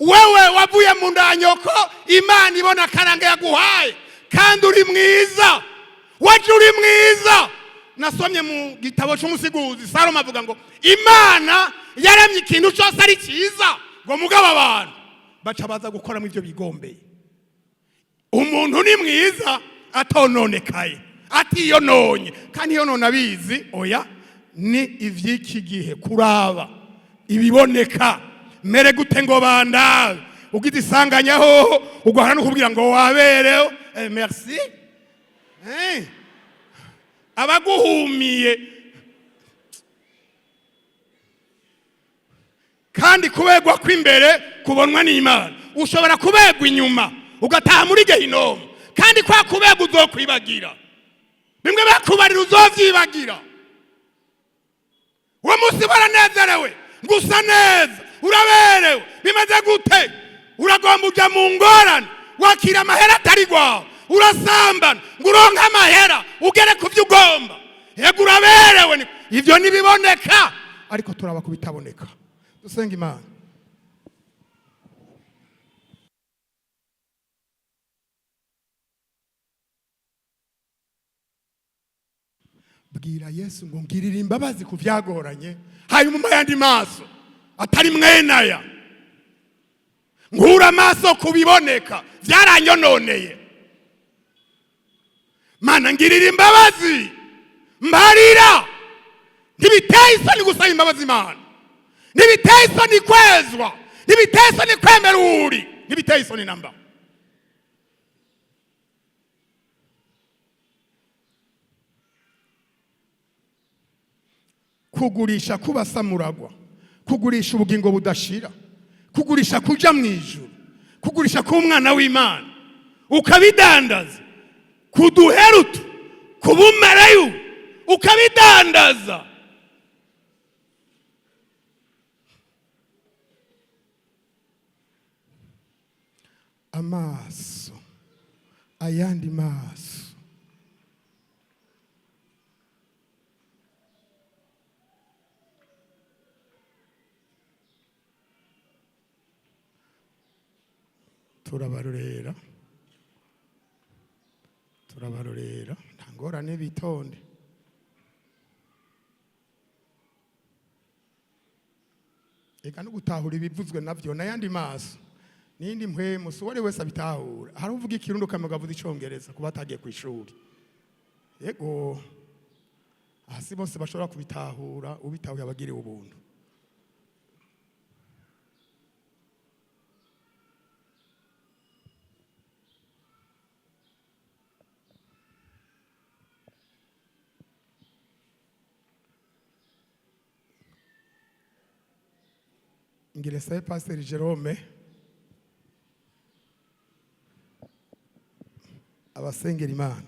wewe wavuye mu ndanyoko Imana ibona akaranga yaguhaye kandi uri mwiza waje uri mwiza nasomye mu gitabo cy'umusiguzi Salomo avuga ngo Imana yaremye ikintu cyose ari cyiza ngo mugabo abantu baca baza gukora mu byo bigombeye umuntu ni mwiza atononekaye atiyononye kandi iyo none abizi oya ni ivy'iki gihe kuraba ibiboneka mere gute ngo bandawe ugize isanganyaho ugahana no kubwira ngo wabereho merci abaguhumiye kandi kubegwa kw'imbere kubonwa n'Imana ushobora kubegwa inyuma ugataha muri gehinomu kandi kwa kubegwa uzokwibagira bimwe bakubarira uzovyibagira uwo munsi baranezerewe gusa neza uraberewe bimaze gute uragomba uja mu ngorane wakira amahera atari gwawe urasambana ngo uronke amahera ugere ku byo ugomba yego uraberewe ivyo nibiboneka ariko turaba kubitaboneka dusenga Imana bwira Yesu ngo ngirira imbabazi ku vyagoranye hanyuma mu yandi maso atari mwenaya nkura amaso kubiboneka vyaranyononeye Mana ngirira imbabazi mbarira ntibiteye isoni gusaba imbabazi Imana ntibiteye isoni kwezwa ntibiteye isoni kwemera uri ntibiteye isoni namba kugurisha kubasamuragwa kugurisha ubugingo budashira kugurisha kuja mu ijuru kugurisha ku mwana w'Imana ukabidandaza kuduherutu kubumarayu ukabidandaza amaso ayandi maso turabarorera nta ngorane bitonde eka no gutahura ibivuzwe navyo n'ayandi maso n'indi mpwemu si uwari wese abitahura hari uvuga ikirundi ukamugavuza icongereza kuba atagiye ku ishuri yego hasi bose bashobora kubitahura ubitahuye abagiriwe ubuntu ngire Pastor Jerome abasengera Imana.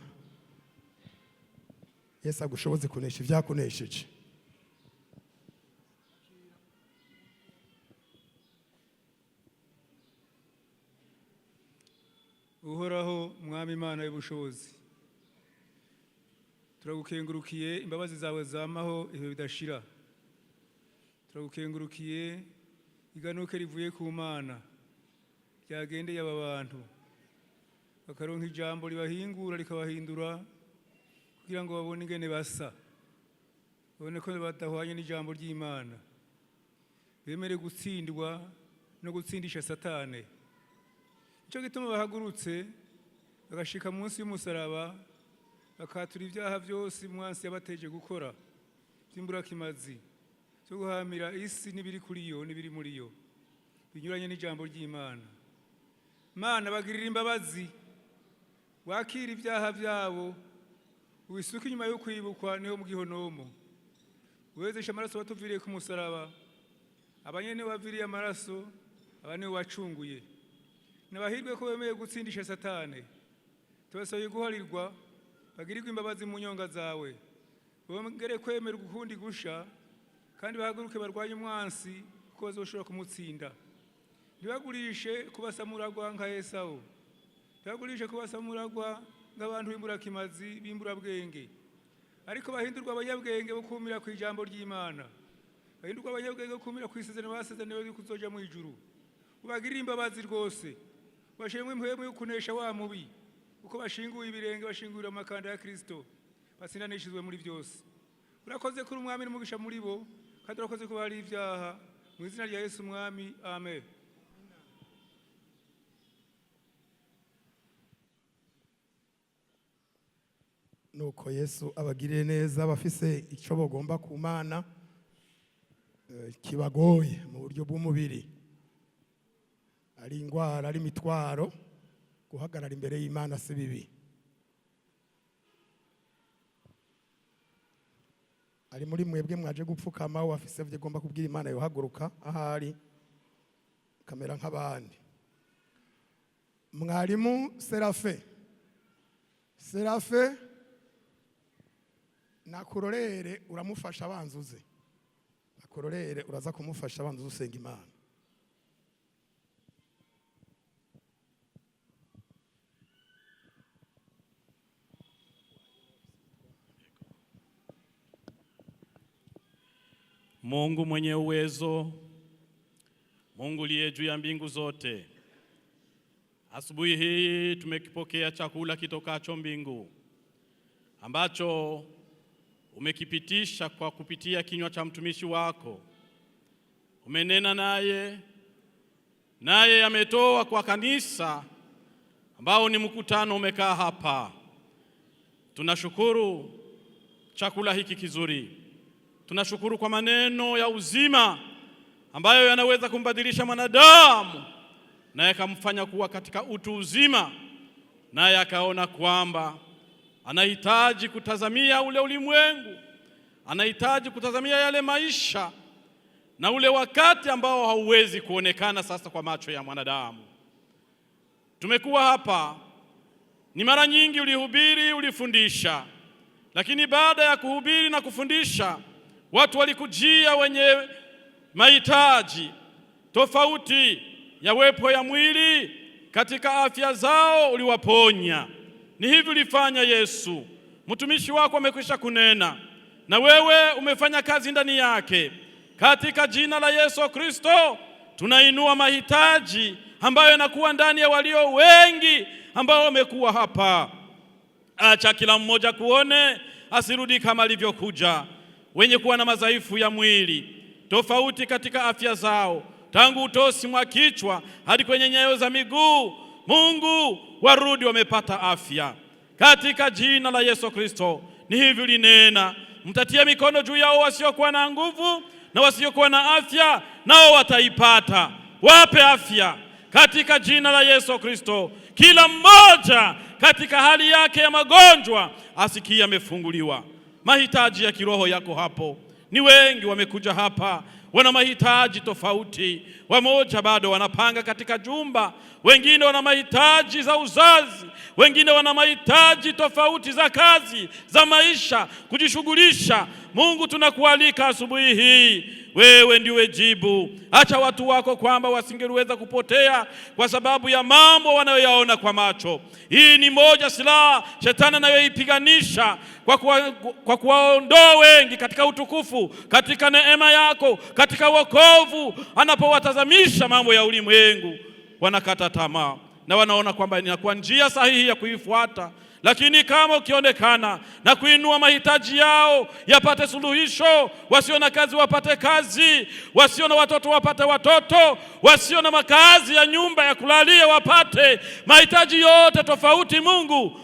Yesu agushoboze kunesha ibyakunesheje. Uhoraho mwami Imana y'ubushobozi, turagukengurukiye imbabazi zawe zamaho ibihe bidashira. Turagukengurukiye iganuke rivuye ku Mana ryagendeye aba bantu bakaronka ijambo ribahingura rikabahindura kugira ngo babone ingene basa, babone ko badahwanye n'ijambo ry'Imana, bemere gutsindwa no gutsindisha Satane. Icyo gituma bahagurutse bagashika munsi y'umusaraba bakatura ibyaha byose mwansi yabateje gukora by'imburakimazi cyo guhamira isi n'ibiri kuri yo n'ibiri muri yo binyuranye n'ijambo ry'Imana. Mana bagirira imbabazi, wakira ibyaha byabo, wisuka inyuma yo kwibukwa niho mu gihonomo, wezesha amaraso batuviriye ku musaraba, abanyene baviriye amaraso, abane wacunguye. Nabahirwe ko bemeye gutsindisha Satane. Tubasabye guharirwa, bagirirwe imbabazi mu nyonga zawe, bongere kwemera ukundi gusha, kandi bahaguruke barwanye umwansi ko bazoshobora kumutsinda. Ntibagurishe kubasamuragwa nka Esau, ntibagurishe kubasamuragwa nk'abantu b'imburakimazi b'imburabwenge, ariko bahindurwa abanyabwenge bo kumira ku ijambo ry'Imana, bahindurwa abanyabwenge bo kumira ku isezerano basezeraniwe yo kuzoja mu ijuru. Ubagirire imbabazi rwose, bashimwe impwemu yo kunesha wa mubi, uko bashinguye ibirenge bashingurira amakanda ya Kristo, basindanishizwe muri byose. Urakoze kuri umwami n'umugisha muri bo, kandi urakoze ko bari ibyaha, mu izina rya Yesu umwami, amen. Nuko Yesu abagirire neza bafise icyo bagomba ku Mana kibagoye mu buryo bw'umubiri, ari ingwara, ari imitwaro, guhagarara imbere y'Imana si bibi. Ari muri mwebwe mwaje gupfukama wafise byo gomba kubwira Imana yohaguruka ahari kamera nk'abandi. Mwarimu Serafe nakurorere uramufasha abanzuze, nakurorere uraza kumufasha abanzuze usenga Imana. Mungu mwenye uwezo, Mungu liye juu ya mbingu zote, asubuhi hii tumekipokea chakula kitokacho mbingu ambacho umekipitisha kwa kupitia kinywa cha mtumishi wako. Umenena naye ametoa kwa kanisa ambao ni mkutano umekaa hapa. Tunashukuru chakula hiki kizuri. Tunashukuru kwa maneno ya uzima ambayo yanaweza kumbadilisha mwanadamu na yakamfanya kuwa katika utu uzima, naye akaona kwamba anahitaji kutazamia ule ulimwengu, anahitaji kutazamia yale maisha na ule wakati ambao hauwezi kuonekana sasa kwa macho ya mwanadamu. Tumekuwa hapa, ni mara nyingi ulihubiri, ulifundisha, lakini baada ya kuhubiri na kufundisha, watu walikujia wenye mahitaji tofauti ya wepo ya mwili, katika afya zao uliwaponya. Ni hivi ulifanya Yesu. Mtumishi wako amekwisha kunena na wewe umefanya kazi ndani yake. Katika jina la Yesu Kristo tunainua mahitaji ambayo yanakuwa ndani ya walio wengi ambao wamekuwa hapa. Acha kila mmoja kuone, asirudi kama alivyokuja. Wenye kuwa na madhaifu ya mwili tofauti katika afya zao, tangu utosi mwa kichwa hadi kwenye nyayo za miguu, Mungu warudi wamepata afya. Katika jina la Yesu Kristo ni hivi ulinena, mtatia mikono juu yao wasiokuwa na nguvu na wasiokuwa na afya, nao wataipata. Wape afya katika jina la Yesu Kristo. Kila mmoja katika hali yake ya magonjwa asikie amefunguliwa. Mahitaji ya kiroho yako hapo. Ni wengi wamekuja hapa wana mahitaji tofauti. Wamoja bado wanapanga katika jumba, wengine wana mahitaji za uzazi, wengine wana mahitaji tofauti za kazi, za maisha, kujishughulisha. Mungu, tunakualika asubuhi hii, wewe ndiwe jibu. Acha watu wako kwamba wasingeweza kupotea kwa sababu ya mambo wanayoyaona kwa macho. Hii ni moja silaha shetani anayoipiganisha kwa kuwaondoa wengi katika utukufu, katika neema yako, katika wokovu. Anapowatazamisha mambo ya ulimwengu, wanakata tamaa na wanaona kwamba inakuwa njia sahihi ya kuifuata. Lakini kama ukionekana na kuinua mahitaji yao yapate suluhisho, wasio na kazi wapate kazi, wasio na watoto wapate watoto, wasio na makazi ya nyumba ya kulalia wapate, mahitaji yote tofauti, Mungu,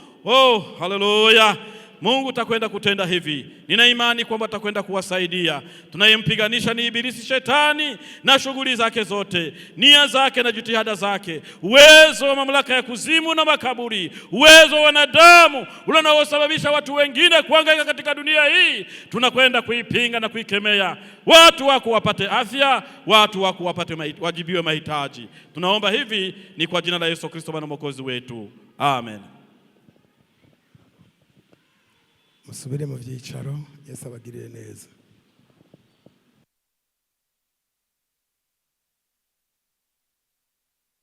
haleluya, Mungu utakwenda kutenda hivi. Nina imani kwamba utakwenda kuwasaidia. Tunayempiganisha ni ibilisi shetani na shughuli zake zote, nia zake na jitihada zake, uwezo wa mamlaka ya kuzimu na makaburi, uwezo wa wanadamu unaosababisha watu wengine kuhangaika katika dunia hii. Tunakwenda kuipinga na kuikemea. Watu wako wapate afya, watu wako wapate wajibiwe mahitaji. Tunaomba hivi ni kwa jina la Yesu Kristo Bwana Mwokozi wetu. Amen. Musubire mu byicaro. Yesu abagirire neza.